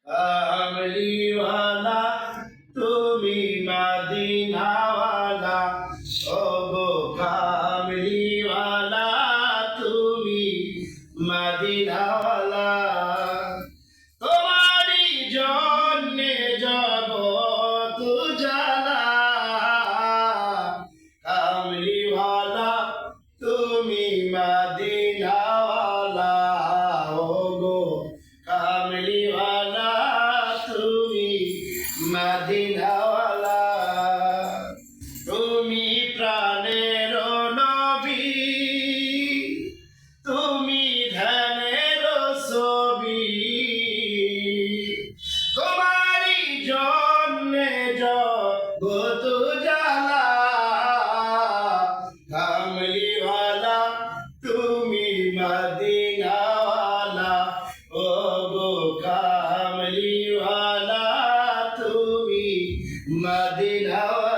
কামলিওয়ালা তুমি মদিনাওয়ালা, ওগো কামলিওয়ালা তুমি মদিনাওয়ালা। তোমারই জন্যে জগৎ জ্বালা, কামলিওয়ালা তুমি মদিনাওয়ালা, ওগো কামলিওয়ালা তুমি মদিনাওয়ালা। তুমি প্রাণের নবী, তুমি ধ্যানের ছবি, তোমারই জন্যে জগৎ জ্বালা, কামলিওয়ালা তুমি মদিনাওয়ালা, ওগো কামলিওয়ালা তুমি মদিনাওয়ালা।